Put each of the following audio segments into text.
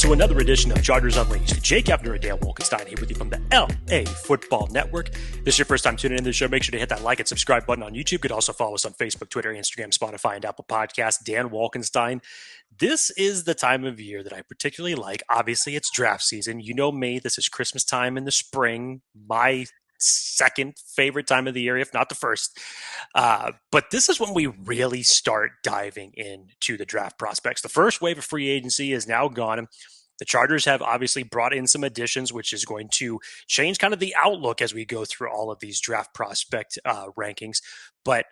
to another edition of Chargers Unleashed. Jake Hefner and Dan Wolkenstein here with you from the LA Football Network. If this is your first time tuning into the show, make sure to hit that like and subscribe button on YouTube. You could also follow us on Facebook, Twitter, Instagram, Spotify, and Apple Podcasts. Dan Wolkenstein. This is the time of year that I particularly like. Obviously, it's draft season. You know me. This is Christmas time in the spring. My second favorite time of the year, if not the first. But this is when we really start diving into the draft prospects. The first wave of free agency is now gone. The Chargers have obviously brought in some additions, which is going to change kind of the outlook as we go through all of these draft prospect rankings. But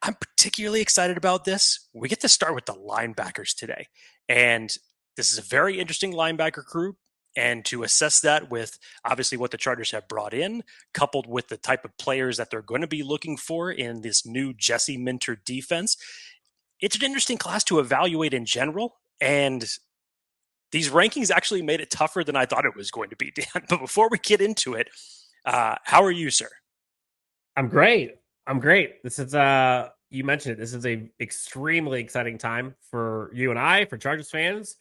I'm particularly excited about this. We get to start with the linebackers today. And this is a very interesting linebacker group. And to assess that with obviously what the Chargers have brought in, coupled with the type of players that they're going to be looking for in this new Jesse Minter defense, it's an interesting class to evaluate in general. And these rankings actually made it tougher than I thought it was going to be, Dan. But before we get into it, how are you, sir? I'm great. This is, you mentioned it, this is a extremely exciting time for you and I, for Chargers fans.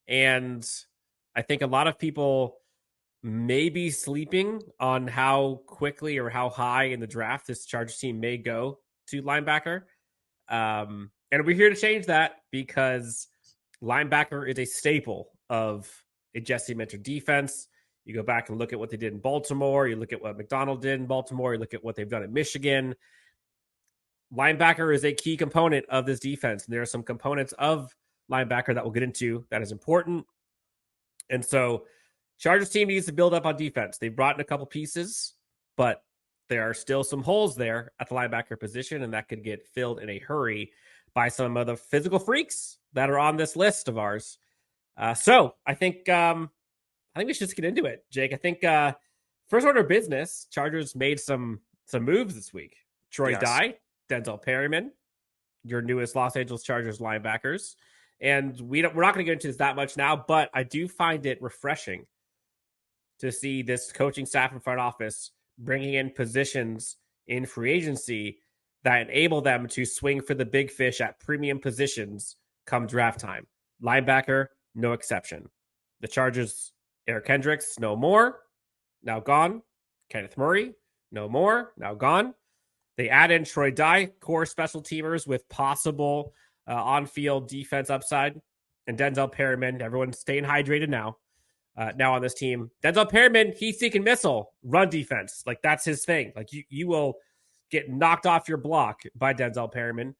And I think a lot of people may be sleeping on how quickly or how high in the draft this Chargers team may go to linebacker. And we're here to change that because linebacker is a staple of a Jesse Minter defense. You go back and look at what they did in Baltimore. You look at what McDonald did in Baltimore. You look at what they've done in Michigan. Linebacker is a key component of this defense. And there are some components of linebacker that we'll get into that is important. And so Chargers team needs to build up on defense. They've brought in a couple pieces, but there are still some holes there at the linebacker position, and that could get filled in a hurry by some of the physical freaks that are on this list of ours. So I think we should just get into it, Jake. I think first order of business, Chargers made some moves this week. Troy Dye, Denzel Perryman, your newest Los Angeles Chargers linebackers. And we're not going to get into this that much now, but I do find it refreshing to see this coaching staff and front office bringing in positions in free agency that enable them to swing for the big fish at premium positions come draft time. Linebacker, no exception. The Chargers, Eric Kendricks, no more, now gone. Kenneth Murray, no more, now gone. They add in Troy Dye, core special teamers with possible on-field defense upside, and Denzel Perryman. Everyone's staying hydrated now on this team. Denzel Perryman, heat-seeking missile, run defense. Like, that's his thing. Like, you will get knocked off your block by Denzel Perryman.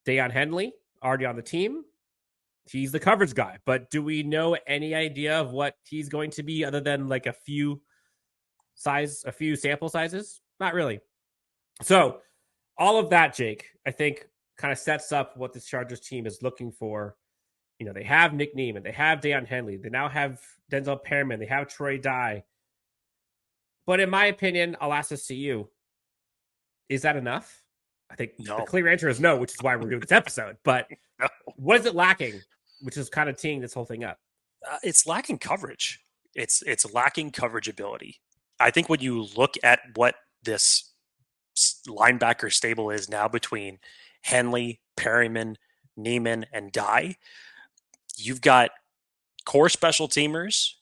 Deion Henley, already on the team. He's the coverage guy. But do we know any idea of what he's going to be other than like a few sample sizes? Not really. So all of that, Jake, I think kind of sets up what this Chargers team is looking for. You know, they have Nick Niemann, they have Deion Henley, they now have Denzel Perryman, they have Troy Dye. But in my opinion, I'll ask this to you. Is that enough? I think the clear answer is no, which is why we're doing this episode. But what is it lacking, which is kind of teeing this whole thing up? It's lacking coverage. It's lacking coverage ability. I think when you look at what this linebacker stable is now between Henley, Perryman, Niemann, and Dye, you've got core special teamers,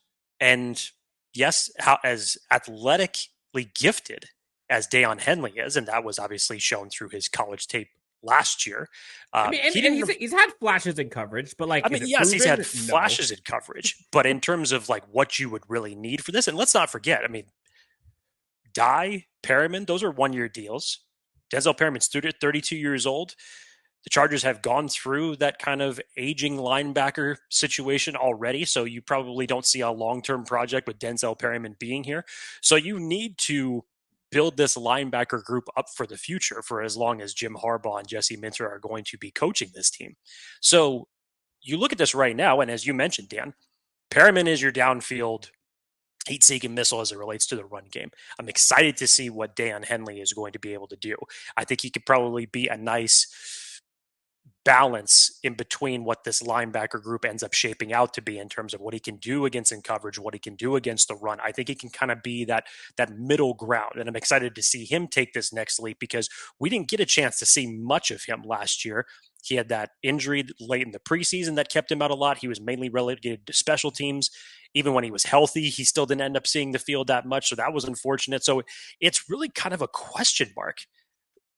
and yes, how as athletically gifted as Deion Henley is, and that was obviously shown through his college tape last year. He's had flashes in coverage, but yes, he's had flashes in coverage, but in terms of like what you would really need for this, and let's not forget, Dye, Perryman, those are 1-year deals. Denzel Perryman's 32 years old. The Chargers have gone through that kind of aging linebacker situation already, so you probably don't see a long-term project with Denzel Perryman being here. So you need to build this linebacker group up for the future for as long as Jim Harbaugh and Jesse Minter are going to be coaching this team. So you look at this right now, and as you mentioned, Dan, Perryman is your downfield heat-seeking missile as it relates to the run game. I'm excited to see what Deion Henley is going to be able to do. I think he could probably be a nice balance in between what this linebacker group ends up shaping out to be in terms of what he can do against in coverage, what he can do against the run. I think he can kind of be that middle ground, and I'm excited to see him take this next leap because we didn't get a chance to see much of him last year. He had that injury late in the preseason that kept him out a lot. He was mainly relegated to special teams. Even when he was healthy, he still didn't end up seeing the field that much. So that was unfortunate. So it's really kind of a question mark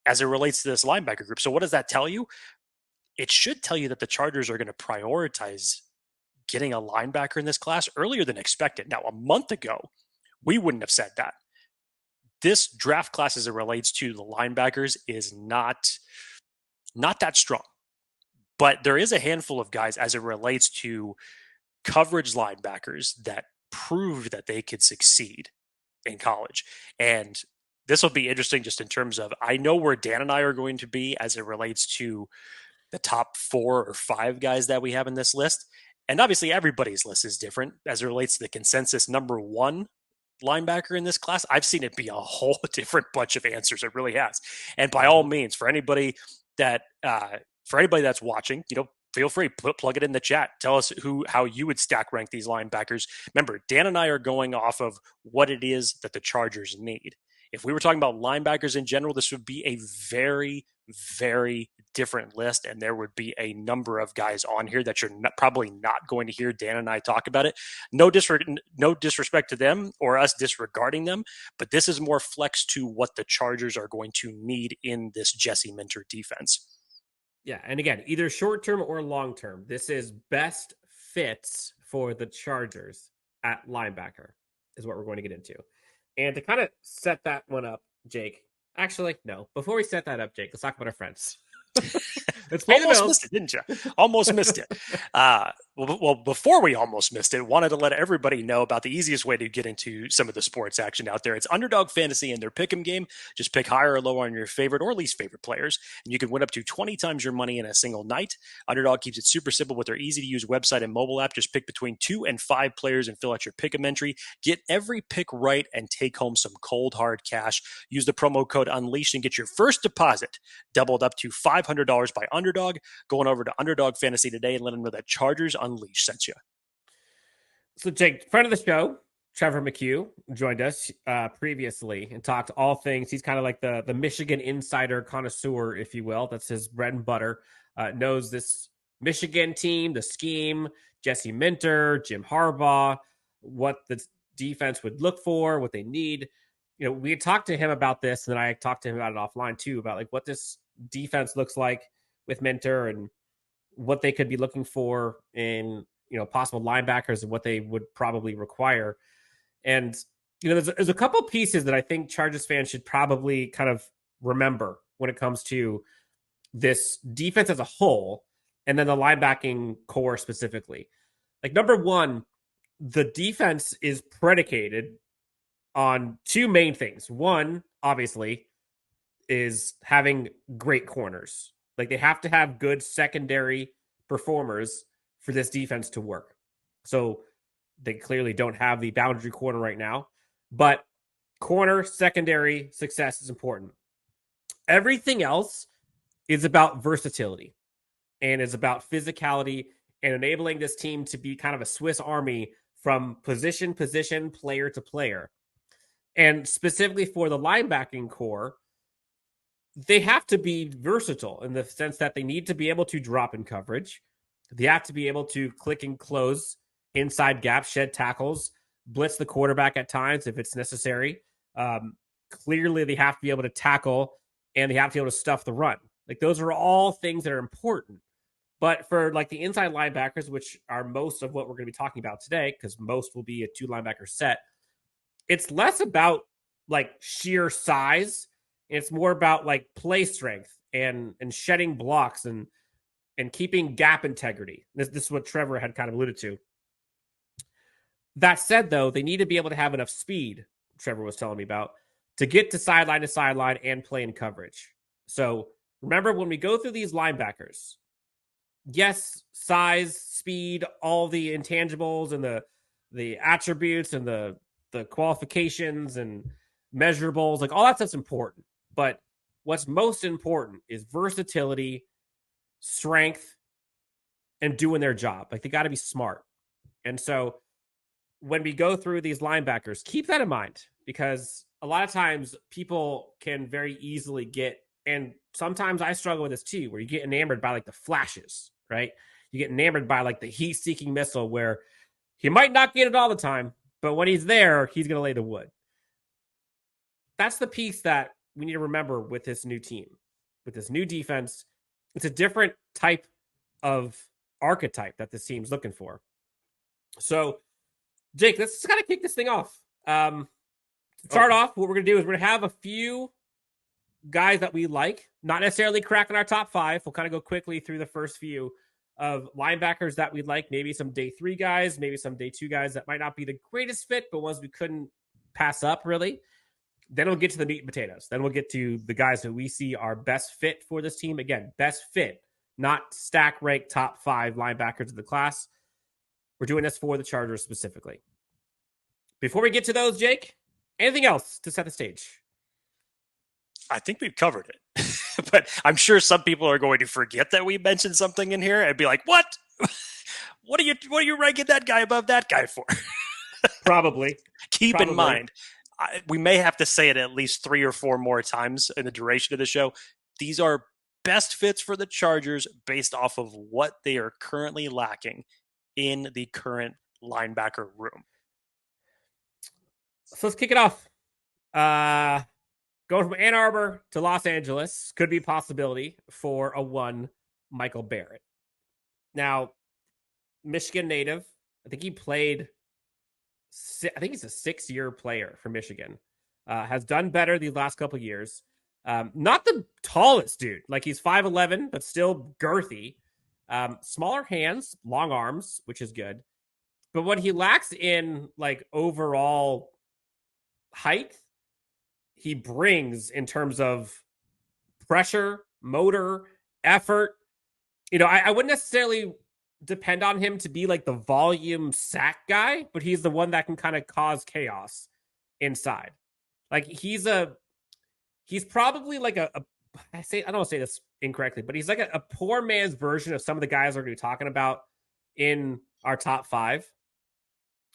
as it relates to this linebacker group. So what does that tell you? It should tell you that the Chargers are going to prioritize getting a linebacker in this class earlier than expected. Now, a month ago, we wouldn't have said that. This draft class as it relates to the linebackers is not that strong. But there is a handful of guys as it relates to coverage linebackers that proved that they could succeed in college. And this will be interesting just in terms of, I know where Dan and I are going to be as it relates to the top 4 or 5 guys that we have in this list. And obviously everybody's list is different as it relates to the consensus number 1 linebacker in this class. I've seen it be a whole different bunch of answers. It really has. And by all means, for anybody that's watching, feel free, plug it in the chat. Tell us how you would stack rank these linebackers. Remember, Dan and I are going off of what it is that the Chargers need. If we were talking about linebackers in general, this would be a very, very different list, and there would be a number of guys on here that you're probably not going to hear Dan and I talk about it. No disrespect to them or us disregarding them, but this is more flex to what the Chargers are going to need in this Jesse Minter defense. Yeah, and again, either short-term or long-term, this is best fits for the Chargers at linebacker is what we're going to get into. And to kind of set that one up, Jake, actually, no. Before we set that up, Jake, let's talk about our friends. Almost missed it, didn't you? Almost missed it. Well, before we almost missed it, wanted to let everybody know about the easiest way to get into some of the sports action out there. It's Underdog Fantasy and their pick'em game. Just pick higher or lower on your favorite or least favorite players, and you can win up to 20 times your money in a single night. Underdog keeps it super simple with their easy-to-use website and mobile app. Just pick between 2 and 5 players and fill out your pick'em entry. Get every pick right and take home some cold, hard cash. Use the promo code UNLEASHED and get your first deposit doubled up to $500 by Underdog. Going over to Underdog Fantasy today and let them know that Chargers Unleashed sent you. So, Jake, friend of the show, Trevor McHugh, joined us previously and talked all things. He's kind of like the Michigan insider connoisseur, if you will. That's his bread and butter. Knows this Michigan team, the scheme, Jesse Minter, Jim Harbaugh, what the defense would look for, what they need. We had talked to him about this, and then I talked to him about it offline too, about like what this defense looks like with Minter and what they could be looking for in, possible linebackers and what they would probably require. And, there's a couple pieces that I think Chargers fans should probably kind of remember when it comes to this defense as a whole, and then the linebacking core specifically. Like, number one, the defense is predicated on 2 main things. One, obviously, is having great corners. Like, they have to have good secondary performers for this defense to work. So they clearly don't have the boundary corner right now, but corner secondary success is important. Everything else is about versatility and is about physicality and enabling this team to be kind of a Swiss Army from position, player to player. And specifically for the linebacking core, they have to be versatile in the sense that they need to be able to drop in coverage. They have to be able to click and close inside gaps, shed tackles, blitz the quarterback at times if it's necessary. Clearly, they have to be able to tackle, and they have to be able to stuff the run. Like, those are all things that are important. But for like the inside linebackers, which are most of what we're going to be talking about today, because most will be a 2 linebacker set, it's less about like sheer size. It's more about like play strength and shedding blocks and keeping gap integrity. This is what Trevor had kind of alluded to. That said, though, they need to be able to have enough speed, Trevor was telling me about, to get to sideline and play in coverage. So remember, when we go through these linebackers, yes, size, speed, all the intangibles and the attributes and the qualifications and measurables, like all that stuff's important. But what's most important is versatility, strength, and doing their job. Like, they got to be smart. And so when we go through these linebackers, keep that in mind, because a lot of times people can very easily get And sometimes I struggle with this too, where you get enamored by like the flashes, right? You get enamored by like the heat-seeking missile where he might not get it all the time, but when he's there, he's going to lay the wood. That's the piece that we need to remember with this new team, with this new defense. It's a different type of archetype that this team's looking for. So, Jake, let's just kind of kick this thing off. To start off, what we're going to do is we're going to have a few guys that we like, not necessarily cracking our top 5. We'll kind of go quickly through the first few of linebackers that we'd like, maybe some day 3 guys, maybe some day 2 guys that might not be the greatest fit, but ones we couldn't pass up, really. Then we'll get to the meat and potatoes. Then we'll get to the guys that we see are best fit for this team. Again, best fit, not stack rank top 5 linebackers of the class. We're doing this for the Chargers specifically. Before we get to those, Jake, anything else to set the stage? I think we've covered it. But I'm sure some people are going to forget that we mentioned something in here and be like, what? What are you ranking that guy above that guy for? Probably. Keep in mind, we may have to say it at least 3 or 4 more times in the duration of the show. These are best fits for the Chargers based off of what they are currently lacking in the current linebacker room. So let's kick it off. Going from Ann Arbor to Los Angeles could be a possibility for a 1 Michael Barrett. Now, Michigan native. I think he played, I think he's a 6-year player for Michigan. Has done better these last couple of years. Not the tallest dude. Like he's 5'11", but still girthy. Smaller hands, long arms, which is good. But what he lacks in like overall height, he brings in terms of pressure, motor, effort. You know, I wouldn't necessarily depend on him to be like the volume sack guy, but he's the one that can kind of cause chaos inside. Like he's probably like I don't want to say this incorrectly, but he's like a poor man's version of some of the guys we're going to be talking about in our top 5.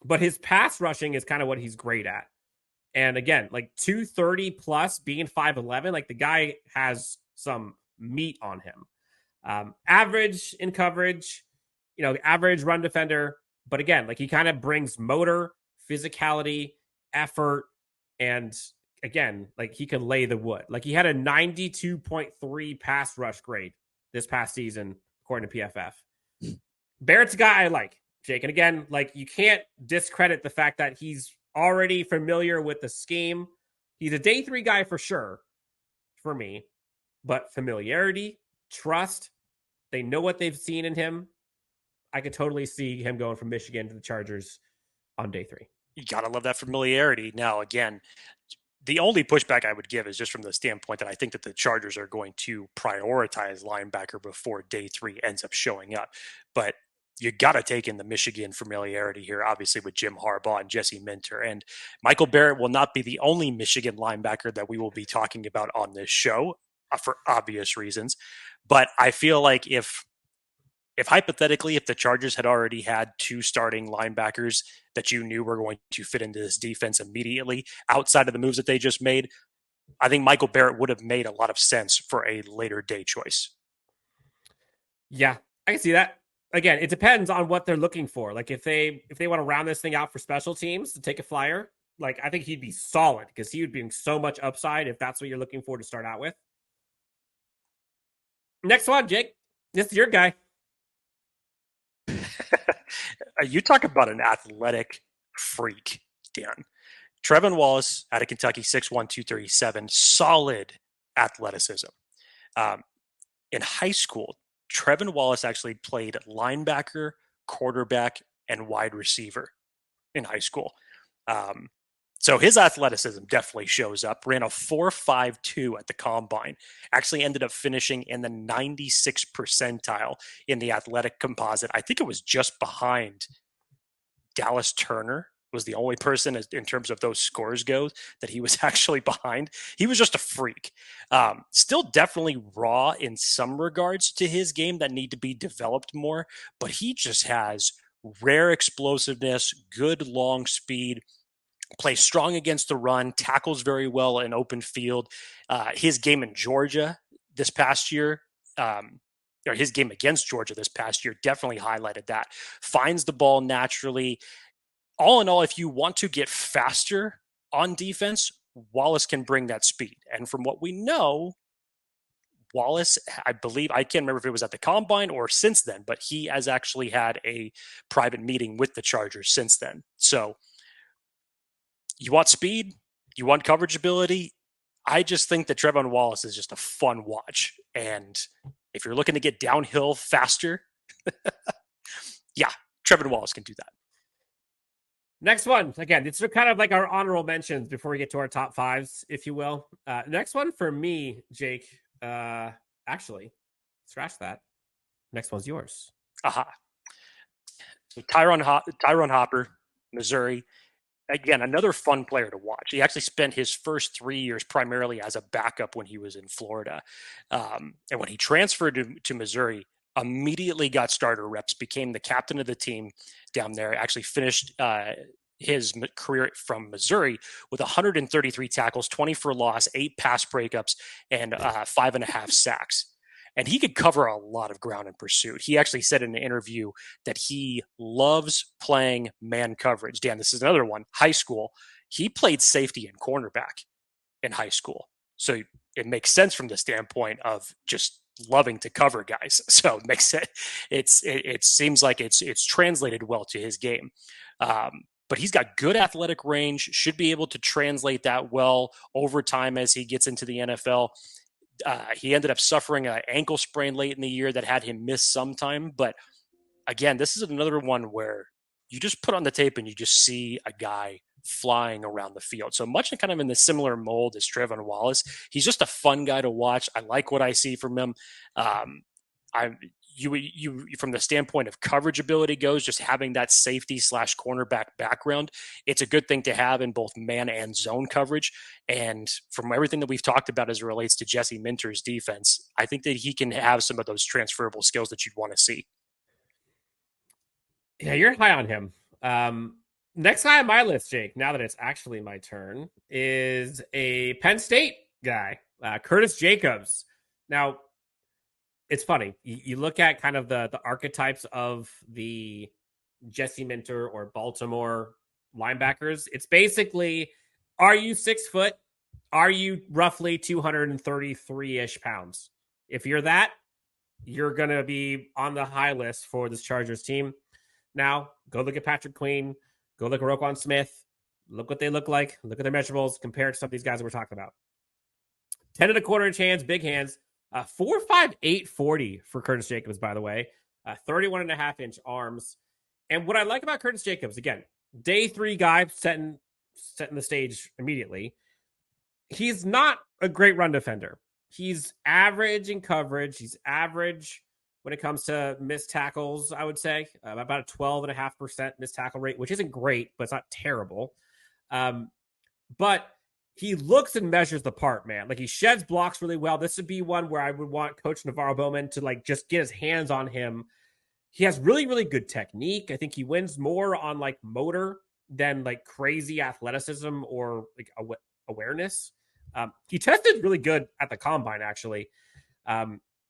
But his pass rushing is kind of what he's great at. And again, like 230 plus being 5'11", like the guy has some meat on him. Average in coverage, you know, average run defender. But again, like he kind of brings motor, physicality, effort, and again, like he can lay the wood. Like he had a 92.3 pass rush grade this past season, according to PFF. Barrett's a guy I like, Jake. And again, like you can't discredit the fact that he's already familiar with the scheme. He's a day 3 guy for sure for me, but familiarity, trust, they know what they've seen in him. I could totally see him going from Michigan to the Chargers on day 3. You got to love that familiarity. Now, again, the only pushback I would give is just from the standpoint that I think that the Chargers are going to prioritize linebacker before day 3 ends up showing up. But you got to take in the Michigan familiarity here, obviously with Jim Harbaugh and Jesse Minter. And Michael Barrett will not be the only Michigan linebacker that we will be talking about on this show for obvious reasons. But I feel like if hypothetically, if the Chargers had already had 2 starting linebackers that you knew were going to fit into this defense immediately outside of the moves that they just made, I think Michael Barrett would have made a lot of sense for a later day choice. Yeah, I can see that. Again, it depends on what they're looking for. Like if they want to round this thing out for special teams to take a flyer, like I think he'd be solid because he would bring so much upside if that's what you're looking for to start out with. Next one, Jake. This is your guy. You talk about an athletic freak, Dan. Trevin Wallace out of Kentucky, 6'1", 237, solid athleticism. In high school, Trevin Wallace actually played linebacker, quarterback, and wide receiver in high school. So his athleticism definitely shows up. Ran a 4.52 at the combine. Actually ended up finishing in the 96th percentile in the athletic composite. I think it was just behind Dallas Turner. Was the only person in terms of those scores go that he was actually behind. He was just a freak. Still definitely raw in some regards to his game that need to be developed more, but he just has rare explosiveness, good long speed, plays strong against the run, tackles very well in open field. His game in Georgia this past year, or his game against Georgia this past year definitely highlighted that. Finds the ball naturally. All in all, if you want to get faster on defense, Wallace can bring that speed. And from what we know, Wallace, I believe, I can't remember if it was at the combine or since then, but he has actually had a private meeting with the Chargers since then. So you want speed, you want coverage ability. I just think that Trevin Wallace is just a fun watch. And if you're looking to get downhill faster, yeah, Trevin Wallace can do that. Next one, again, it's kind of like our honorable mentions before we get to our top fives, if you will. Next one for me, Jake, actually, scratch that. Next one's yours. Aha. So Tyron Hopper, Missouri. Again, another fun player to watch. He actually spent his first 3 years primarily as a backup when he was in Florida. And when he transferred to Missouri, immediately got starter reps, became the captain of the team down there, actually finished his career from Missouri with 133 tackles, 20 for loss, 8 pass breakups, and 5.5 sacks. And he could cover a lot of ground in pursuit. He actually said in an interview that he loves playing man coverage. Dan, this is another one. High school, he played safety and cornerback in high school. So it makes sense from the standpoint of just loving to cover guys. So it makes it, it seems like it's translated well to his game. But he's got good athletic range, should be able to translate that well over time as he gets into the NFL. He ended up suffering an ankle sprain late in the year that had him miss some time. But again, this is another one where you just put on the tape and you just see a guy flying around the field. So much kind of in the similar mold as Trevin Wallace. He's just a fun guy to watch. I like what I see from him. You from the standpoint of coverage ability goes, just having that safety / cornerback background, it's a good thing to have in both man and zone coverage. And from everything that we've talked about as it relates to Jesse Minter's defense, I think that he can have some of those transferable skills that you'd want to see. Yeah, you're high on him. Next guy on my list, Jake, now that it's actually my turn, is a Penn State guy, Curtis Jacobs. Now, it's funny. You look at kind of the archetypes of the Jesse Minter or Baltimore linebackers. It's basically, are you 6 foot? Are you roughly 233-ish pounds? If you're that, you're going to be on the high list for this Chargers team. Now, go look at Patrick Queen. Go look at Roquan Smith. Look what they look like. Look at their measurables compared to some of these guys that we're talking about. 10 1/4 inch hands, big hands. 4.58 40 for Curtis Jacobs, by the way. 31.5 inch arms. And what I like about Curtis Jacobs, again, day 3 guy setting the stage immediately. He's not a great run defender. He's average in coverage. He's average when it comes to missed tackles, I would say. About a 12.5% missed tackle rate, which isn't great, but it's not terrible. But he looks and measures the part, man. Like, he sheds blocks really well. This would be one where I would want Coach Navarro Bowman to, like, just get his hands on him. He has really, really good technique. I think he wins more on, like, motor than, like, crazy athleticism or, like, awareness. He tested really good at the combine, actually.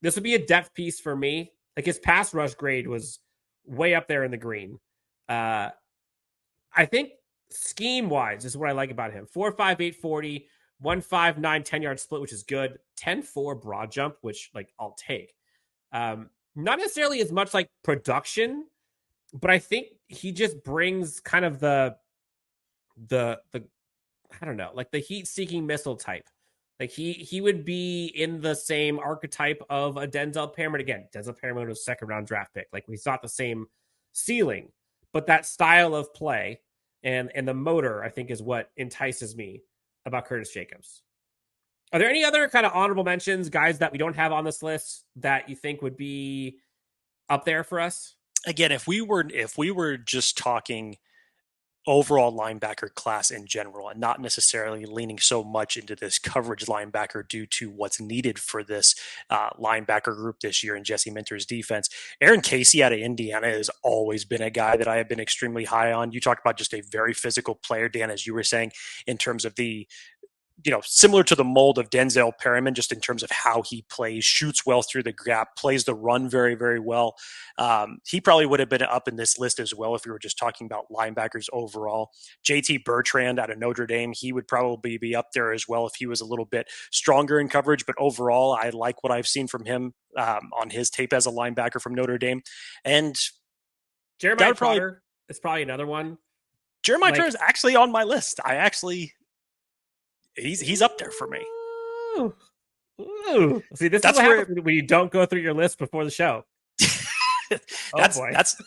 This would be a depth piece for me. Like, his pass rush grade was way up there in the green. I think scheme-wise is what I like about him. 4.58 40, 1.59 10-yard split, which is good. 10.4 broad jump, which, like, I'll take. Not necessarily as much like production, but I think he just brings kind of the I don't know, like the heat-seeking missile type. Like, he would be in the same archetype of a Denzel Perriman. Again, Denzel Perriman was a second-round draft pick. Like, he's not the same ceiling, but that style of play and the motor, I think, is what entices me about Curtis Jacobs. Are there any other kind of honorable mentions, guys that we don't have on this list that you think would be up there for us? Again, if we were just talking overall linebacker class in general and not necessarily leaning so much into this coverage linebacker due to what's needed for this linebacker group this year in Jesse Minter's defense, Aaron Casey out of Indiana has always been a guy that I have been extremely high on. You talked about just a very physical player, Dan, as you were saying, in terms of the similar to the mold of Denzel Perryman, just in terms of how he plays, shoots well through the gap, plays the run very, very well. He probably would have been up in this list as well if we were just talking about linebackers overall. JT Bertrand out of Notre Dame, he would probably be up there as well if he was a little bit stronger in coverage. But overall, I like what I've seen from him on his tape as a linebacker from Notre Dame. And Jeremiah Trotter is probably another one. Jeremiah Trotter is actually on my list. He's up there for me. Ooh. See, this is what happens when you don't go through your list before the show. That's.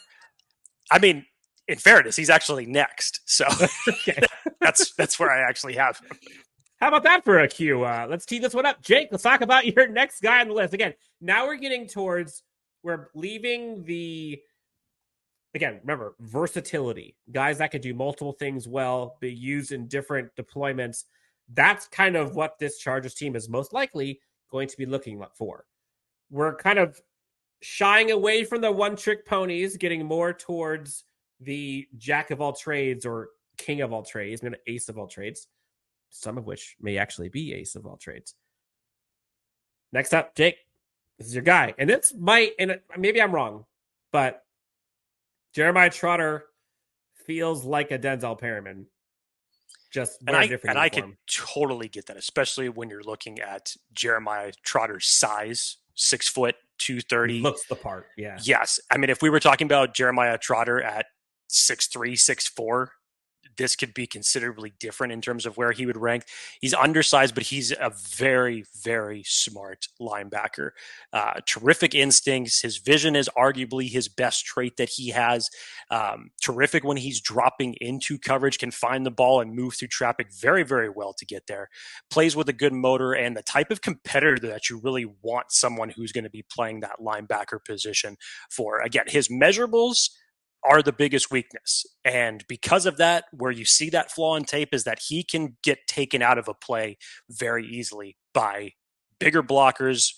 I mean, in fairness, he's actually next, so that's where I actually have him. How about that for a cue? Let's tee this one up, Jake. Let's talk about your next guy on the list. Again, now we're leaving the. Again, remember, versatility. Guys that can do multiple things well, be used in different deployments. That's kind of what this Chargers team is most likely going to be looking for. We're kind of shying away from the one-trick ponies, getting more towards the jack of all trades or king of all trades, maybe ace of all trades, some of which may actually be ace of all trades. Next up, Jake, this is your guy. And this might, and maybe I'm wrong, but Jeremiah Trotter feels like a Denzel Perryman. Just very different. And I can totally get that, especially when you're looking at Jeremiah Trotter's size, 6 foot, 230. Looks the part, yeah. Yes. I mean, if we were talking about Jeremiah Trotter at 6'3", 6'4", this could be considerably different in terms of where he would rank. He's undersized, but he's a very, very smart linebacker. Terrific instincts. His vision is arguably his best trait that he has. Terrific when he's dropping into coverage, can find the ball and move through traffic very, very well to get there. Plays with a good motor and the type of competitor that you really want someone who's going to be playing that linebacker position for. Again, his measurables are the biggest weakness. And because of that, where you see that flaw in tape is that he can get taken out of a play very easily by bigger blockers,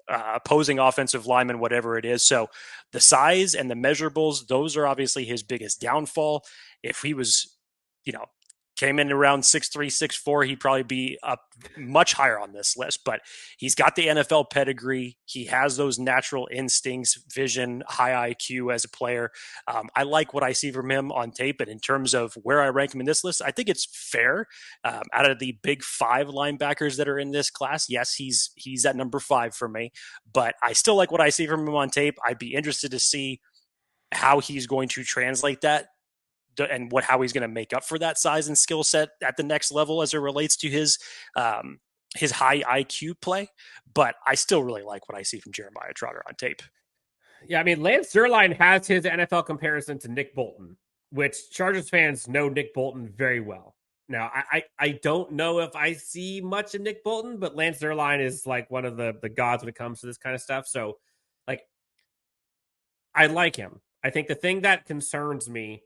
opposing offensive linemen, whatever it is. So the size and the measurables, those are obviously his biggest downfall. If he was, came in around 6'3", 6'4", he'd probably be up much higher on this list. But he's got the NFL pedigree. He has those natural instincts, vision, high IQ as a player. I like what I see from him on tape. And in terms of where I rank him in this list, I think it's fair. Out of the big 5 linebackers that are in this class, yes, he's at number 5 for me. But I still like what I see from him on tape. I'd be interested to see how he's going to translate that and how he's going to make up for that size and skill set at the next level as it relates to his high IQ play. But I still really like what I see from Jeremiah Trotter on tape. Yeah, I mean, Lance Zierlein has his NFL comparison to Nick Bolton, which Chargers fans know Nick Bolton very well. Now, I don't know if I see much of Nick Bolton, but Lance Zierlein is like one of the gods when it comes to this kind of stuff. So, I like him. I think the thing that concerns me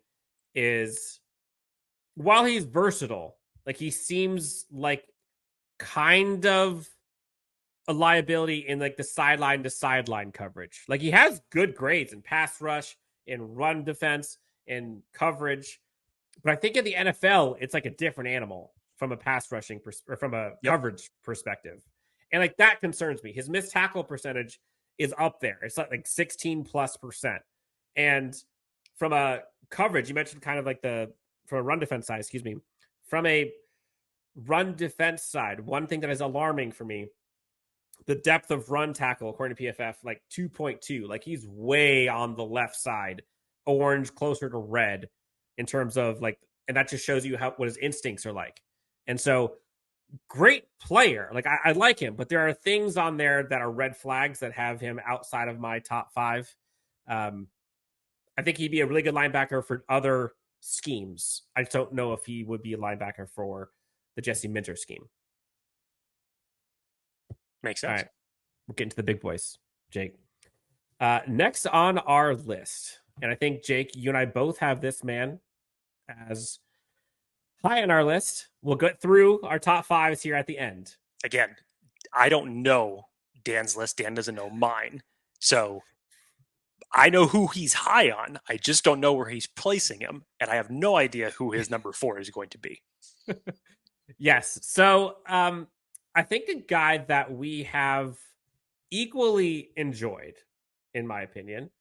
is while he's versatile, he seems like kind of a liability in the sideline to sideline coverage. He has good grades in pass rush, in run defense, in coverage, but I think in the NFL it's a different animal from a pass rushing or from a coverage perspective, and that concerns me. His missed tackle percentage is up there. It's 16+%, and from a coverage, you mentioned kind of from a run defense side, from a run defense side, one thing that is alarming for me, the depth of run tackle, according to PFF, 2.2, he's way on the left side, orange, closer to red in terms of and that just shows you what his instincts are like. And so great player. I like him, but there are things on there that are red flags that have him outside of my top 5. I think he'd be a really good linebacker for other schemes. I don't know if he would be a linebacker for the Jesse Minter scheme. Makes sense. All right. We're getting to the big boys, Jake. Next on our list, and I think, Jake, you and I both have this man as high on our list. We'll get through our top 5s here at the end. Again, I don't know Dan's list. Dan doesn't know mine. So I know who he's high on. I just don't know where he's placing him. And I have no idea who his number 4 is going to be. Yes. So I think a guy that we have equally enjoyed, in my opinion.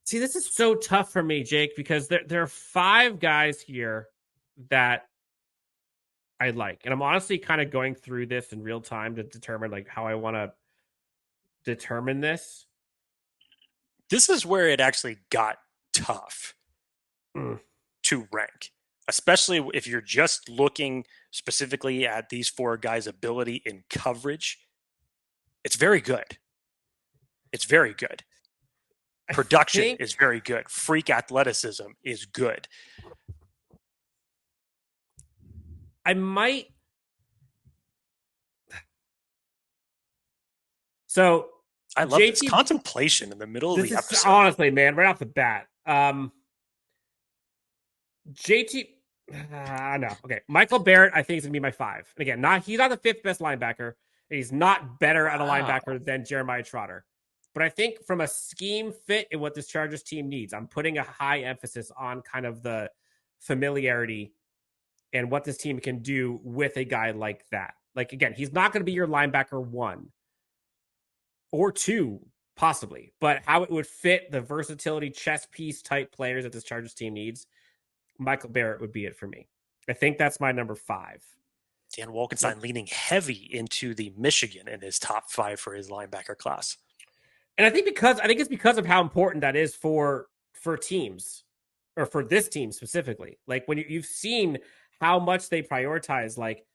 See, this is so tough for me, Jake, because there are 5 guys here that I like. And I'm honestly kind of going through this in real time to determine like how I want to determine this. This is where it actually got tough to rank, especially if you're just looking specifically at these 4 guys' ability in coverage. It's very good. It's very good. Production is very good. Freak athleticism is good. I might. So I love this contemplation in the middle of the episode. Honestly, man, right off the bat. JT, no. Okay. Michael Barrett, I think, is going to be my 5. And again, he's not the 5th best linebacker. He's not better at a linebacker than Jeremiah Trotter. But I think from a scheme fit and what this Chargers team needs, I'm putting a high emphasis on kind of the familiarity and what this team can do with a guy like that. Like, again, he's not going to be your linebacker 1 or 2, possibly, but how it would fit the versatility chess piece type players that this Chargers team needs, Michael Barrett would be it for me. I think that's my number 5. Dan Wolkenstein leaning heavy into the Michigan in his top 5 for his linebacker class. And I think it's because of how important that is for teams, or for this team specifically. Like when you've seen how much they prioritize like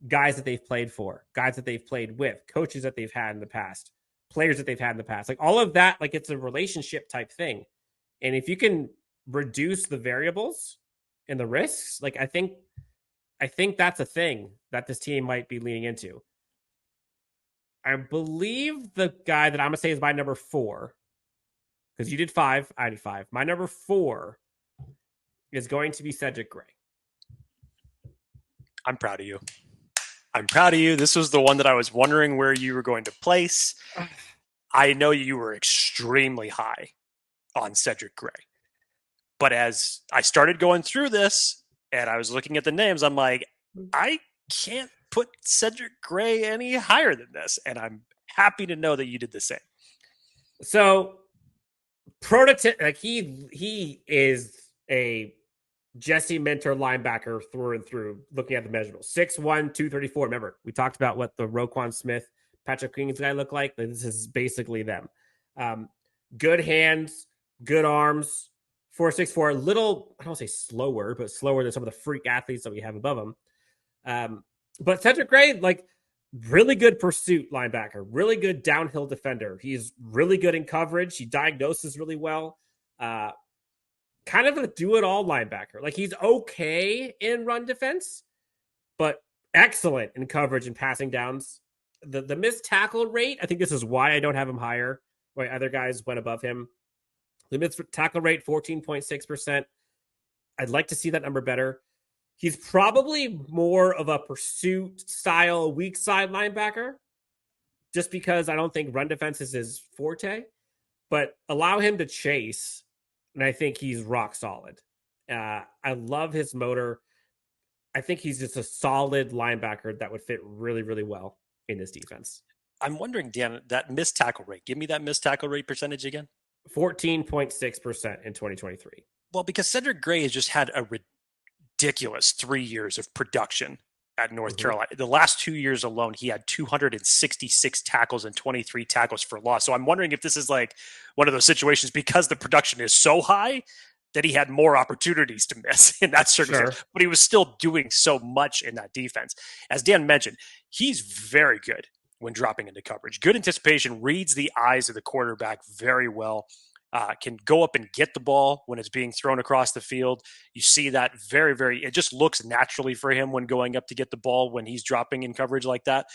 guys that they've played for, guys that they've played with, coaches that they've had in the past, players that they've had in the past, like all of that, like it's a relationship type thing. And if you can reduce the variables and the risks, like I think that's a thing that this team might be leaning into. I believe the guy that I'm gonna say is my number 4, because you did 5, I did 5. My number 4 is going to be Cedric Gray. I'm proud of you. This was the one that I was wondering where you were going to place. I know you were extremely high on Cedric Gray. But as I started going through this and I was looking at the names, I'm like, I can't put Cedric Gray any higher than this. And I'm happy to know that you did the same. So prototype, like he is a Jesse Mentor linebacker through and through, looking at the measurables. 6'1", 234. Remember, we talked about what the Roquan Smith, Patrick Queen's guy look like. This is basically them. Good hands, good arms, 4.64. A little, I don't say slower, but slower than some of the freak athletes that we have above him. But Cedric Gray, like, really good pursuit linebacker, really good downhill defender. He's really good in coverage. He diagnoses really well. Kind of a do-it-all linebacker. Like, he's okay in run defense, but excellent in coverage and passing downs. The missed tackle rate, I think this is why I don't have him higher, why other guys went above him. The missed tackle rate, 14.6%. I'd like to see that number better. He's probably more of a pursuit style weak side linebacker, just because I don't think run defense is his forte, but allow him to chase, and I think he's rock solid. I love his motor. I think he's just a solid linebacker that would fit really, really well in this defense. I'm wondering, Dan, that missed tackle rate. Give me that missed tackle rate percentage again. 14.6% in 2023. Well, because Cedric Gray has just had a ridiculous 3 years of production at North Carolina. The last 2 years alone, he had 266 tackles and 23 tackles for loss. So I'm wondering if this is like one of those situations, because the production is so high that he had more opportunities to miss in that circumstance. Sure. But he was still doing so much in that defense. As Dan mentioned, he's very good when dropping into coverage. Good anticipation, reads the eyes of the quarterback very well. Can go up and get the ball when it's being thrown across the field. You see that very, it just looks naturally for him when going up to get the ball when he's dropping in coverage like that.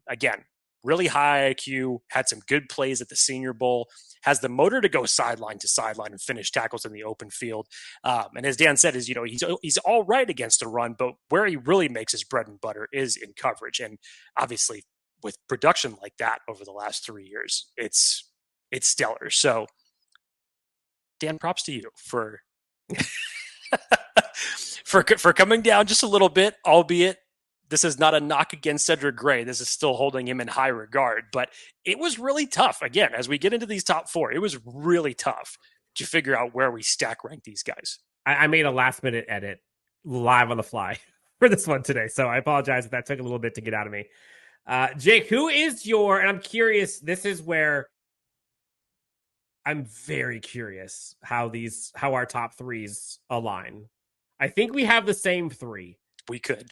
Again, really high IQ, had some good plays at the Senior Bowl, has the motor to go sideline to sideline and finish tackles in the open field. And as Dan said, he's all right against the run, but where he really makes his bread and butter is in coverage. And obviously with production like that over the last 3 years, it's stellar. So Dan, props to you for for coming down just a little bit, albeit this is not a knock against Cedric Gray. This is still holding him in high regard, but it was really tough. Again, as we get into these top four, it was really tough to figure out where we stack rank these guys. I made a last minute edit live on the fly for this one today, so I apologize if that took a little bit to get out of me. Jake, who is your, and I'm curious, this is where I'm very curious how our top threes align. I think we have the same three. We could.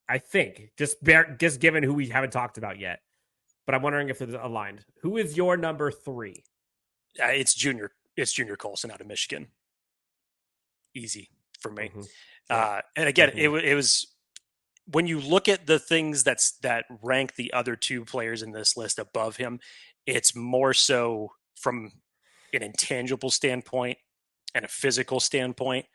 I think, just given who we haven't talked about yet. But I'm wondering if it's aligned. Who is your number three? It's Junior Coulson out of Michigan. Easy for me. Mm-hmm. Yeah. And again, it was when you look at the things that rank the other two players in this list above him, it's more so from an intangible standpoint and a physical standpoint.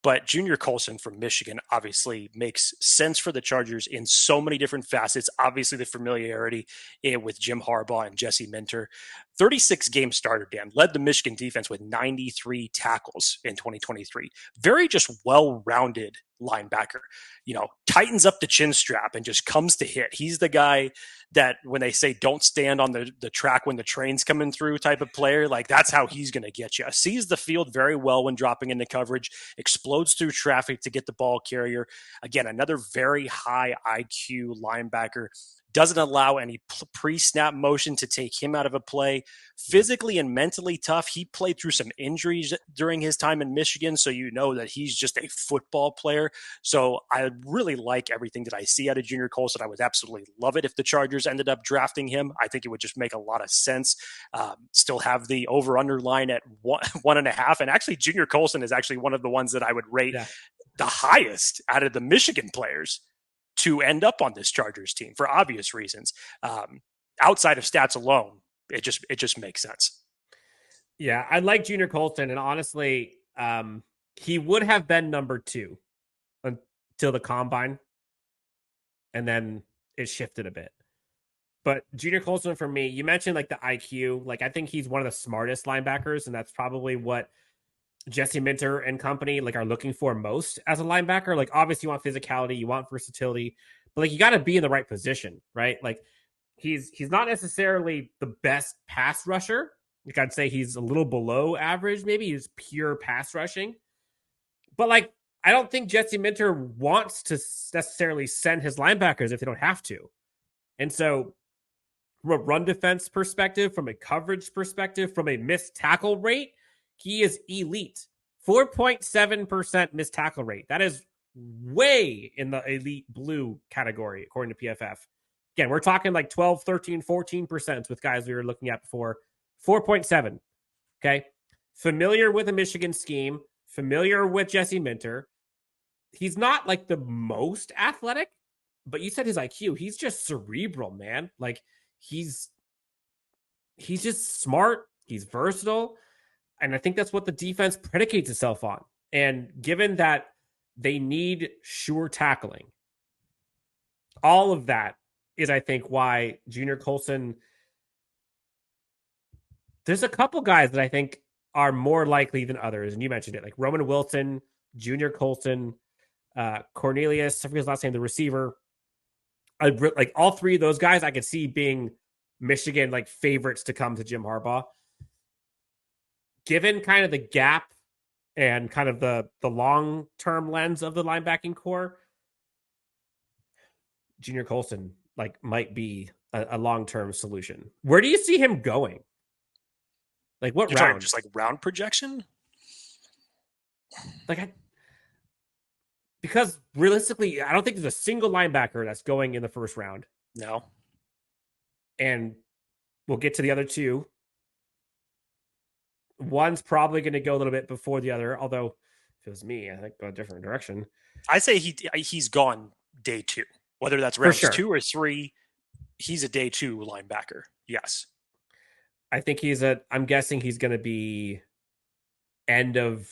But Junior Coulson from Michigan obviously makes sense for the Chargers in so many different facets. Obviously, the familiarity with Jim Harbaugh and Jesse Minter. 36 game starter, Dan, led the Michigan defense with 93 tackles in 2023. Very just well-rounded linebacker. Tightens up the chin strap and just comes to hit. He's the guy that when they say don't stand on the track when the train's coming through type of player, like that's how he's going to get you. Sees the field very well when dropping into coverage, explodes through traffic to get the ball carrier. Again, another very high IQ linebacker. Doesn't allow any pre-snap motion to take him out of a play. Physically and mentally tough. He played through some injuries during his time in Michigan, so you know that he's just a football player. So I really like everything that I see out of Junior Coulson. I would absolutely love it if the Chargers ended up drafting him. I think it would just make a lot of sense. Still have the over-under line at 1.5. And actually, Junior Coulson is actually one of the ones that I would rate the highest out of the Michigan players to end up on this Chargers team for obvious reasons. Outside of stats alone, it just makes sense. Yeah, I like Junior Coulson, and honestly, he would have been number 2 until the combine, and then it shifted a bit. But Junior Coulson, for me, you mentioned like the IQ. Like I think he's one of the smartest linebackers, and that's probably what Jesse Minter and company like are looking for most as a linebacker. Like obviously you want physicality, you want versatility, but like you got to be in the right position, right? Like he's not necessarily the best pass rusher. Like I'd say he's a little below average, maybe he's pure pass rushing. But like I don't think Jesse Minter wants to necessarily send his linebackers if they don't have to. And so from a run defense perspective, from a coverage perspective, from a missed tackle rate, he is elite. 4.7% missed tackle rate. That is way in the elite blue category, according to PFF. Again, we're talking like 12, 13, 14% with guys we were looking at before. 4.7. Okay. Familiar with the Michigan scheme, familiar with Jesse Minter. He's not like the most athletic, but you said his IQ. He's just cerebral, man. Like he's just smart. He's versatile. And I think that's what the defense predicates itself on. And given that they need sure tackling, all of that is, I think, why Junior Coulson, there's a couple guys that I think are more likely than others. And you mentioned it, like Roman Wilson, Junior Coulson, Cornelius, I forget his last name, the receiver. Like all three of those guys, I could see being Michigan like favorites to come to Jim Harbaugh. Given kind of the gap and kind of the long-term lens of the linebacking core, Junior Coulson like might be a long-term solution. Where do you see him going? Like what round? Just like round projection? Because realistically, I don't think there's a single linebacker that's going in the first round. No. And we'll get to the other two. One's probably going to go a little bit before the other, although if it was me, I think go a different direction. I say he's gone day 2, whether that's rounds 2 or 3. He's a day 2 linebacker. Yes. I think I'm guessing he's going to be end of.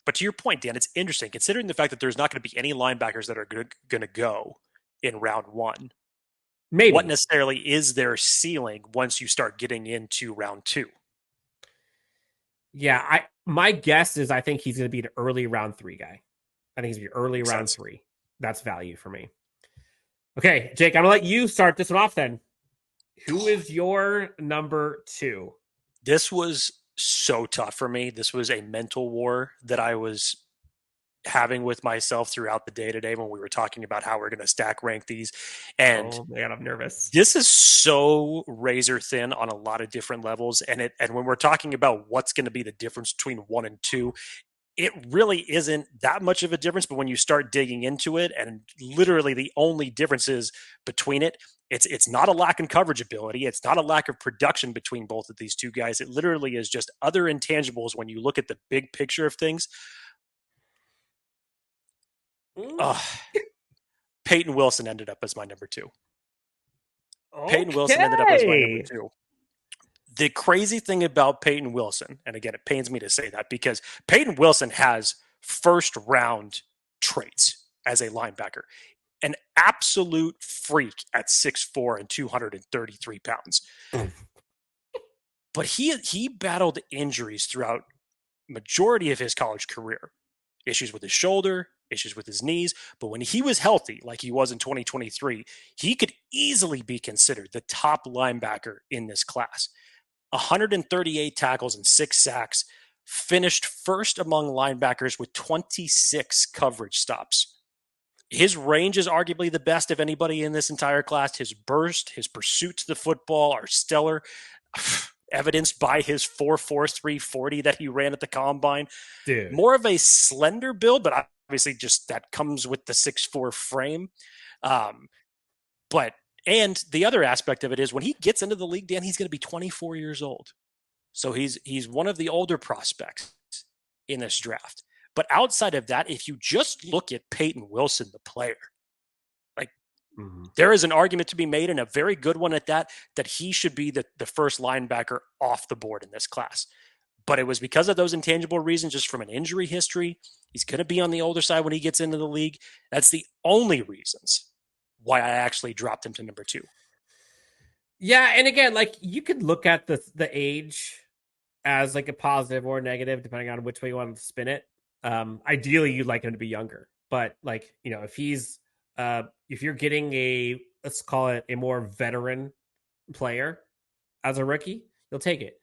But to your point, Dan, it's interesting considering the fact that there's not going to be any linebackers that are going to go in round 1. Maybe. What necessarily is their ceiling once you start getting into round 2? Yeah, my guess is I think he's going to be an early round 3 guy. I think he's going to be early Makes round sense. 3. That's value for me. Okay, Jake, I'm going to let you start this one off then. Who is your number 2? This was so tough for me. This was a mental war that I was having with myself throughout the day today when we were talking about how we're going to stack rank these. And oh man, I'm nervous. This is so razor thin on a lot of different levels. And when we're talking about what's going to be the difference between 1 and 2, it really isn't that much of a difference. But when you start digging into it, and literally the only differences between it's not a lack in coverage ability. It's not a lack of production between both of these two guys. It literally is just other intangibles when you look at the big picture of things. Payton Wilson ended up as my number 2. Okay. Payton Wilson ended up as my number 2. The crazy thing about Payton Wilson, and again, it pains me to say that because Payton Wilson has first round traits as a linebacker. An absolute freak at 6'4" and 233 pounds. But he battled injuries throughout majority of his college career. Issues with his shoulder, issues with his knees. But when he was healthy, like he was in 2023, he could easily be considered the top linebacker in this class. 138 tackles and 6 sacks, finished first among linebackers with 26 coverage stops. His range is arguably the best of anybody in this entire class. His burst, his pursuit to the football are stellar, evidenced by his 4.4 340 that he ran at the combine. Dude. More of a slender build, but obviously just that comes with the 6'4" frame. And the other aspect of it is when he gets into the league, Dan, he's going to be 24 years old. So he's one of the older prospects in this draft. But outside of that, if you just look at Payton Wilson, the player, like there is an argument to be made, and a very good one at that he should be the first linebacker off the board in this class. But it was because of those intangible reasons, just from an injury history. He's going to be on the older side when he gets into the league. That's the only reasons why I actually dropped him to number 2. Yeah, and again, like you could look at the age as like a positive or negative, depending on which way you want to spin it. Ideally, you'd like him to be younger, but like if he's if you're getting let's call it a more veteran player as a rookie, you'll take it.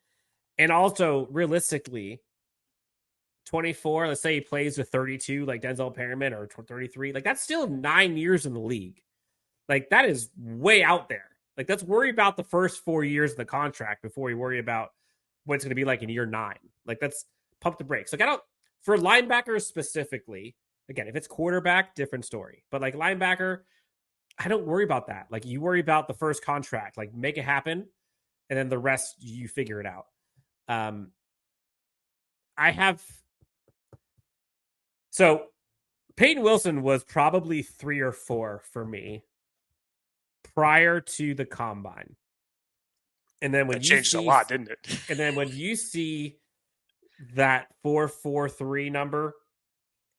And also, realistically, 24. Let's say he plays with 32, like Denzel Perryman, or 33. Like that's still 9 years in the league. Like that is way out there. Like let's worry about the first 4 years of the contract before we worry about what it's going to be like in year 9. Like let's pump the brakes. Like for linebackers specifically, again, if it's quarterback, different story. But like linebacker, I don't worry about that. Like you worry about the first contract, like make it happen, and then the rest you figure it out. So Payton Wilson was probably 3 or 4 for me prior to the combine. And then when that changed a lot, didn't it? And then when you see that 4.43 number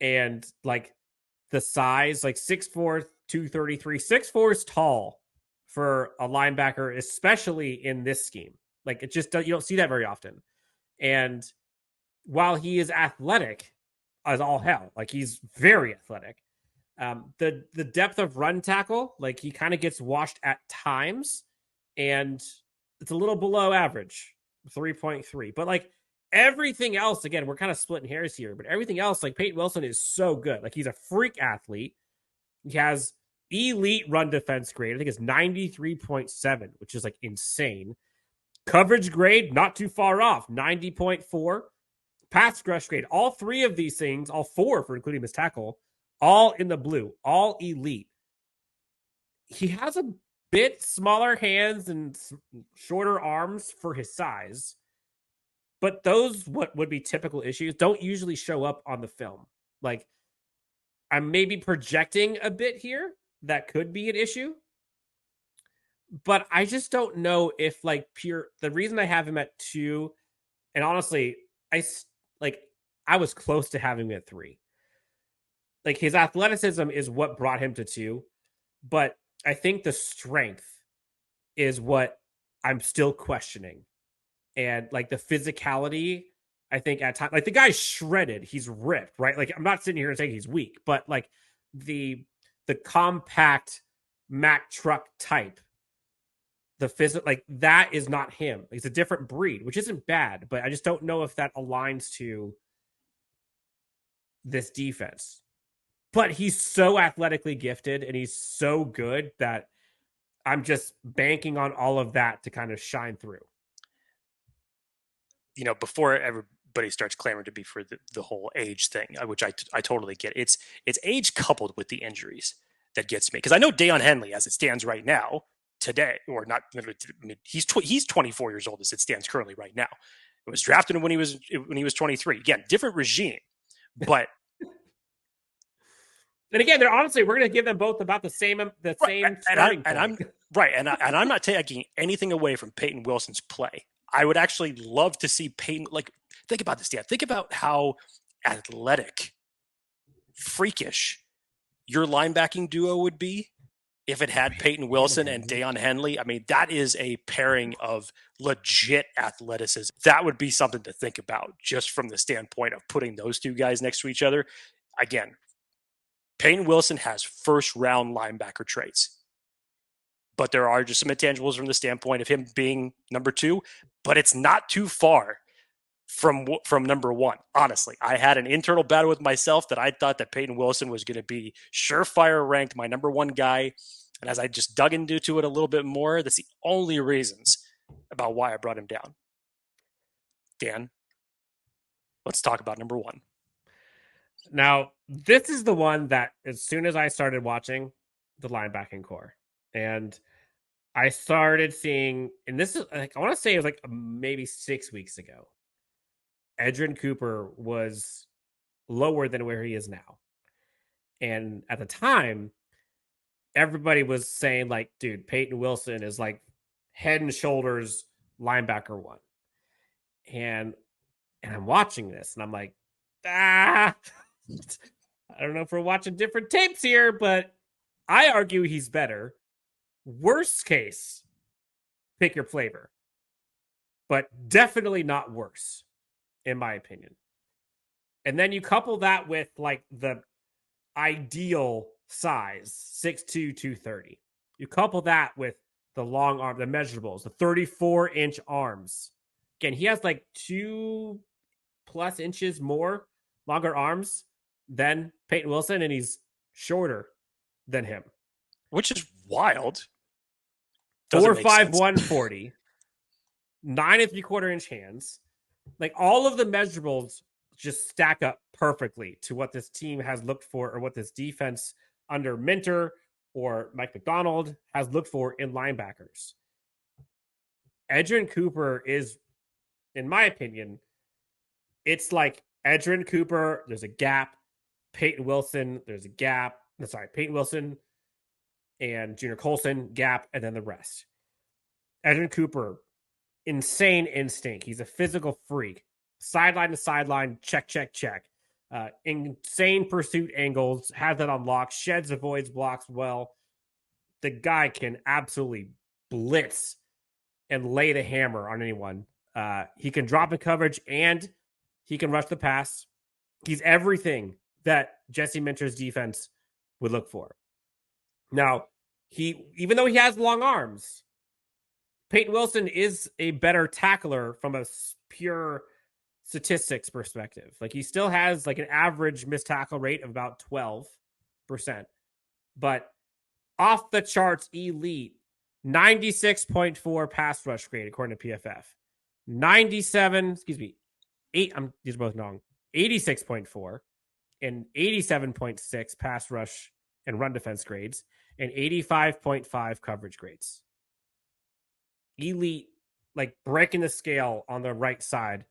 and like the size, like 6'4", 233, 6'4" is tall for a linebacker, especially in this scheme. Like it just, you don't see that very often. And while he is athletic as all hell, like he's very athletic, the depth of run tackle, like he kind of gets washed at times, and it's a little below average, 3.3. But like everything else, again, we're kind of splitting hairs here, but everything else, like Payton Wilson is so good. Like he's a freak athlete. He has elite run defense grade. I think it's 93.7, which is like insane. Coverage grade, not too far off, 90.4. Pass rush grade, all 3 of these things, all 4 for including his tackle, all in the blue, all elite. He has a bit smaller hands and shorter arms for his size, but those, what would be typical issues, don't usually show up on the film. Like, I'm maybe projecting a bit here. That could be an issue. But I just don't know if like the reason I have him at 2, and honestly, I was close to having him at 3. Like his athleticism is what brought him to 2, but I think the strength is what I'm still questioning. And like the physicality, I think at times, like the guy's shredded, he's ripped, right? Like I'm not sitting here and saying he's weak, but like the compact Mack truck type, the physical, like that is not him. It's a different breed, which isn't bad, but I just don't know if that aligns to this defense. But he's so athletically gifted and he's so good that I'm just banking on all of that to kind of shine through. Before everybody starts clamoring to be for the whole age thing, which I totally get. It's age coupled with the injuries that gets me. Because I know Deion Henley, as it stands right now, today, or not, he's 24 years old as it stands currently right now. It was drafted when he was 23. Again, different regime, but and again, they're honestly, we're going to give them both about the same starting point. And I'm not taking anything away from Payton Wilson's play. I would actually love to see Payton. Like, think about this, Dan. Think about how athletic, freakish your linebacking duo would be if it had Payton Wilson and Deion Henley. I mean, that is a pairing of legit athleticism. That would be something to think about just from the standpoint of putting those two guys next to each other. Again, Payton Wilson has first-round linebacker traits, but there are just some intangibles from the standpoint of him being number 2, but it's not too far from number 1. Honestly, I had an internal battle with myself that I thought that Payton Wilson was going to be surefire ranked my number 1 guy. And as I just dug into it a little bit more, that's the only reasons about why I brought him down. Dan, let's talk about number 1. Now, this is the one that as soon as I started watching the linebacking core and I started seeing, and this is like, I want to say it was like maybe 6 weeks ago, Edgerrin Cooper was lower than where he is now. And at the time, everybody was saying like, dude, Payton Wilson is like head and shoulders linebacker 1. And I'm watching this and I'm like, I don't know if we're watching different tapes here, but I argue he's better. Worst case, pick your flavor, but definitely not worse, in my opinion. And then you couple that with like the ideal size, 6'2", 230. You couple that with the long arm, the measurables, the 34-inch arms. Again, he has like 2+ inches more longer arms than Payton Wilson, and he's shorter than him. Which is wild. 4'5", 140, 9 3/4 inch hands. Like all of the measurables just stack up perfectly to what this team has looked for, or what this defense under Minter or Mike McDonald has looked for in linebackers. Edgerrin Cooper is, in my opinion, it's like Edgerrin Cooper, there's a gap. Payton Wilson, there's a gap. Payton Wilson and Junior Coulson, gap, and then the rest. Edgerrin Cooper, insane instinct. He's a physical freak. Sideline to sideline, check, check, check. Insane pursuit angles, has that on lock, sheds, avoids, blocks well. The guy can absolutely blitz and lay the hammer on anyone. He can drop in coverage and he can rush the pass. He's everything that Jesse Minter's defense would look for. Now, even though he has long arms, Payton Wilson is a better tackler from a pure statistics perspective. Like he still has like an average missed tackle rate of about 12%, but off the charts elite, 96.4 pass rush grade according to PFF. these are both wrong. 86.4 and 87.6 pass rush and run defense grades, and 85.5 coverage grades. Elite, like breaking the scale on the right side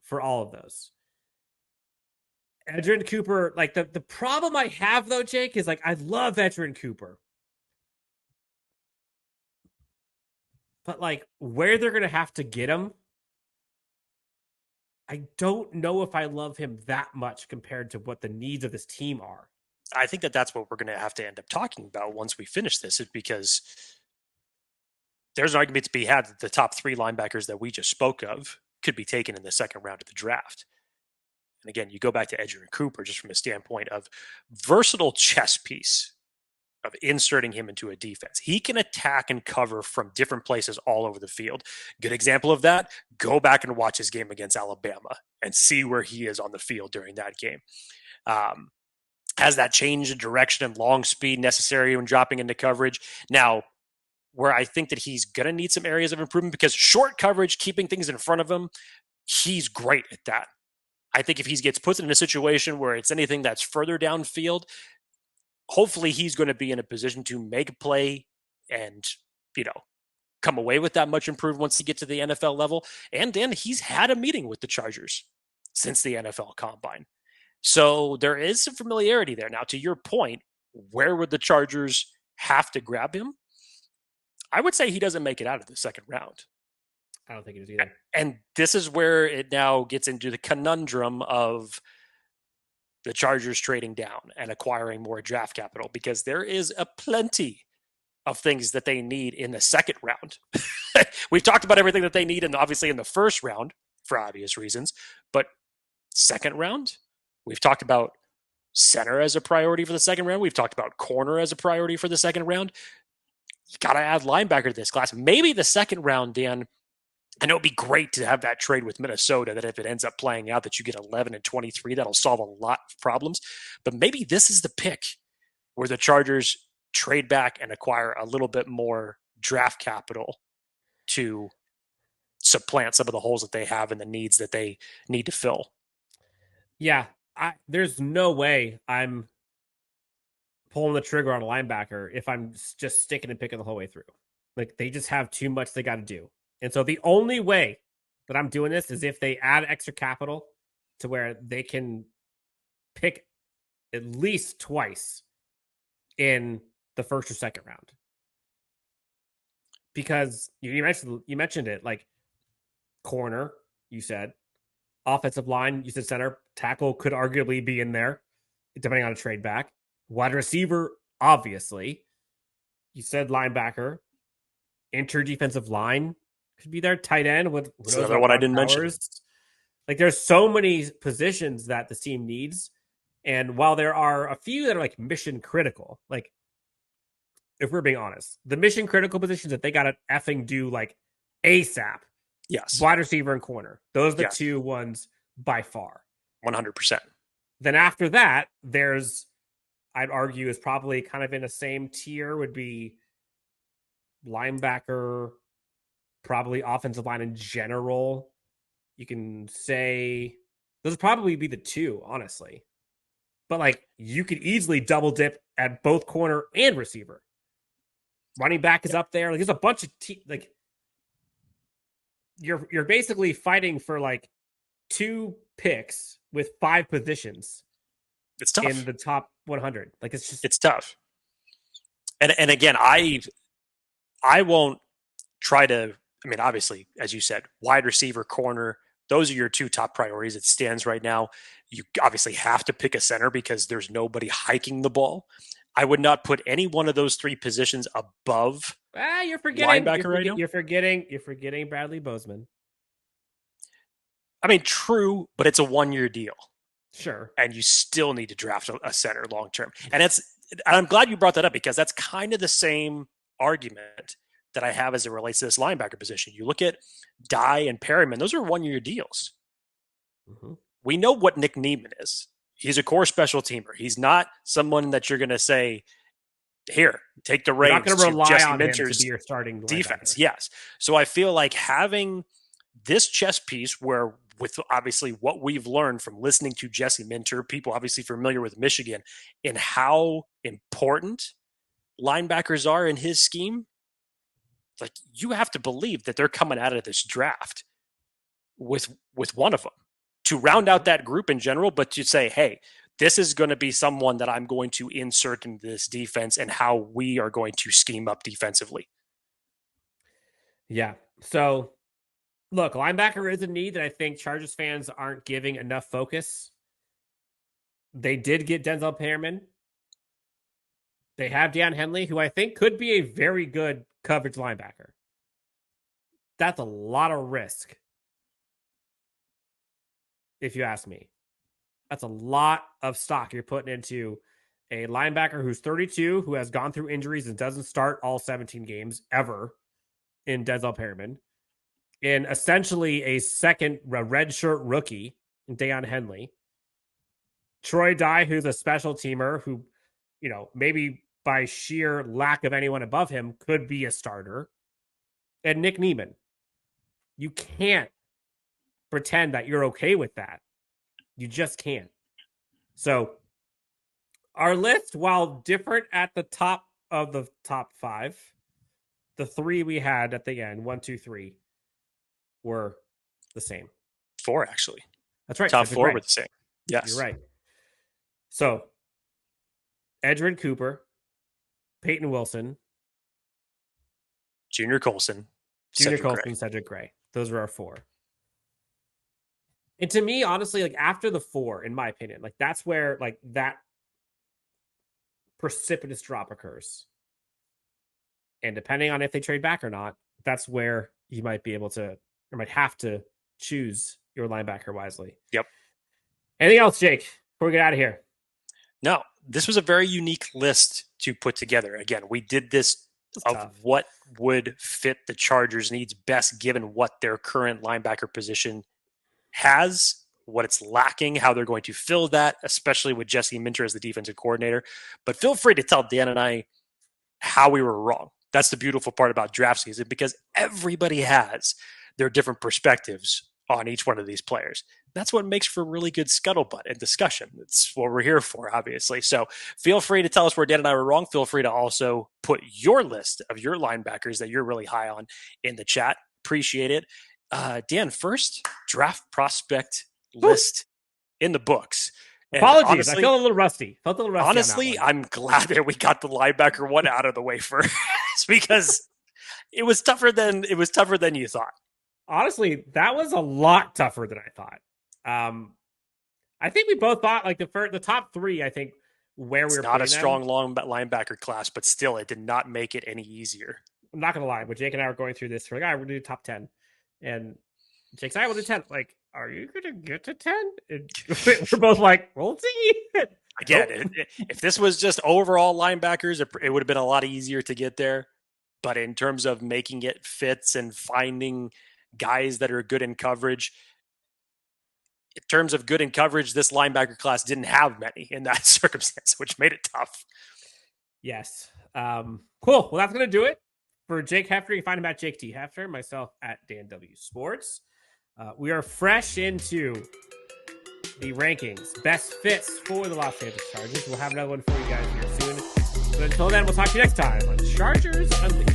for all of those. Edgerrin Cooper, like the problem I have though, Jake, is like I love Edgerrin Cooper. But like where they're going to have to get him, I don't know if I love him that much compared to what the needs of this team are. I think that's what we're going to have to end up talking about once we finish this, is because there's an argument to be had that the top 3 linebackers that we just spoke of could be taken in the second round of the draft. And again, you go back to Edgerrin Cooper just from a standpoint of versatile chess piece of inserting him into a defense. He can attack and cover from different places all over the field. Good example of that, go back and watch his game against Alabama and see where he is on the field during that game. Has that change in direction and long speed necessary when dropping into coverage. Now, where I think that he's going to need some areas of improvement, because short coverage, keeping things in front of him, he's great at that. I think if he gets put in a situation where it's anything that's further downfield, hopefully he's going to be in a position to make a play and, come away with that much improved once he gets to the NFL level. And then he's had a meeting with the Chargers since the NFL Combine. So there is some familiarity there. Now, to your point, where would the Chargers have to grab him? I would say he doesn't make it out of the second round. I don't think it is either. And this is where it now gets into the conundrum of the Chargers trading down and acquiring more draft capital, because there is a plenty of things that they need in the second round. We've talked about everything that they need, and obviously in the first round for obvious reasons, but second round, we've talked about center as a priority for the second round. We've talked about corner as a priority for the second round. You got to add linebacker to this class. Maybe the second round, Dan, I know it'd be great to have that trade with Minnesota, that if it ends up playing out that you get 11 and 23, that'll solve a lot of problems. But maybe this is the pick where the Chargers trade back and acquire a little bit more draft capital to supplant some of the holes that they have and the needs that they need to fill. Yeah, there's no way I'm pulling the trigger on a linebacker if I'm just sticking and picking the whole way through. Like, they just have too much they got to do. And so the only way that I'm doing this is if they add extra capital to where they can pick at least twice in the first or second round. Because you mentioned it, like corner, you said, offensive line, you said center, tackle could arguably be in there, depending on a trade back. Wide receiver, obviously. You said linebacker. Inter defensive line could be there. Tight end with another one I didn't mention. Like, there's so many positions that the team needs. And while there are a few that are like mission critical, like, if we're being honest, the mission critical positions that they got to effing do like ASAP. Yes. Wide receiver and corner. Those are the two ones by far. 100%. Then after that, there's, I'd argue, is probably kind of in the same tier would be linebacker, probably offensive line in general. You can say those would probably be the two, honestly. But like, you could easily double dip at both corner and receiver. Running back is up there. Like, there's a bunch of like, you're basically fighting for like 2 picks with 5 positions. It's tough in the top 100. Like, it's tough. And again, I won't try to. I mean, obviously, as you said, wide receiver, corner, those are your 2 top priorities. It stands right now. You obviously have to pick a center because there's nobody hiking the ball. I would not put any one of those 3 positions above. You're forgetting linebacker right now. You're forgetting Bradley Bozeman. I mean, true, but it's a 1-year deal. Sure. And you still need to draft a center long term. And I'm glad you brought that up, because that's kind of the same argument that I have as it relates to this linebacker position. You look at Dye and Perryman; those are 1-year deals. Mm-hmm. We know what Nick Niemann is. He's a core special teamer. He's not someone that you're going to say, here, take the reins. You're not going to rely Jesse on Minter's him to be your starting defense. linebacker. Yes. So I feel like having this chess piece where, with obviously what we've learned from listening to Jesse Minter, people obviously familiar with Michigan, and how important linebackers are in his scheme, like, you have to believe that they're coming out of this draft with one of them to round out that group in general, but to say, hey, this is going to be someone that I'm going to insert into this defense and how we are going to scheme up defensively. Yeah. So, look, linebacker is a need that I think Chargers fans aren't giving enough focus. They did get Denzel Perryman. They have Dan Henley, who I think could be a very good coverage linebacker. That's a lot of risk if you ask me. That's a lot of stock you're putting into a linebacker who's 32, who has gone through injuries and doesn't start all 17 games ever in Denzel Perryman, and essentially a second redshirt rookie in Deion Henley. Troy Dye, who's a special teamer who, maybe by sheer lack of anyone above him could be a starter. And Nick Neiman. You can't pretend that you're okay with that. You just can't. So our list, while different at the top of the top 5, the 3 we had at the end, 1, 2, 3, were the same. 4, actually. That's right. Top 4 were the same. Yes. You're right. So Edgerrin Cooper, Payton Wilson, Junior Coulson, Cedric Gray. Those are our 4. And to me, honestly, like after the 4, in my opinion, like that's where like that precipitous drop occurs. And depending on if they trade back or not, that's where you might be able to, or might have to choose your linebacker wisely. Yep. Anything else, Jake, before we get out of here? No, this was a very unique list to put together. Again, we did this of what would fit the Chargers' needs best given what their current linebacker position has, what it's lacking, how they're going to fill that, especially with Jesse Minter as the defensive coordinator. But feel free to tell Dan and I how we were wrong. That's the beautiful part about draft season, because everybody has their different perspectives on each one of these players. That's what makes for really good scuttlebutt and discussion. That's what we're here for, obviously. So feel free to tell us where Dan and I were wrong. Feel free to also put your list of your linebackers that you're really high on in the chat. Appreciate it. Dan, first draft prospect list in the books. And apologies, honestly, I feel a little rusty. Honestly, I'm glad that we got the linebacker one out of the way first because it was tougher than you thought. Honestly, that was a lot tougher than I thought. I think we both thought like the top 3. I think where we were not a strong long linebacker class, but still, it did not make it any easier. I'm not gonna lie, but Jake and I were going through this. We're like, all right, we're gonna do top 10, and Jake's like, we'll do 10. Like, are you gonna get to 10? We're both like, we'll see. Again, if this was just overall linebackers, it would have been a lot easier to get there. But in terms of making it fits and finding guys that are good in coverage, in terms of good in coverage, this linebacker class didn't have many in that circumstance, which made it tough. Yes. Cool. Well, that's going to do it for Jake Hefner. You can find him at Jake T. Hefner, myself at Dan W. Sports. We are fresh into the rankings, best fits for the Los Angeles Chargers. We'll have another one for you guys here soon. But until then, we'll talk to you next time on Chargers Unleashed.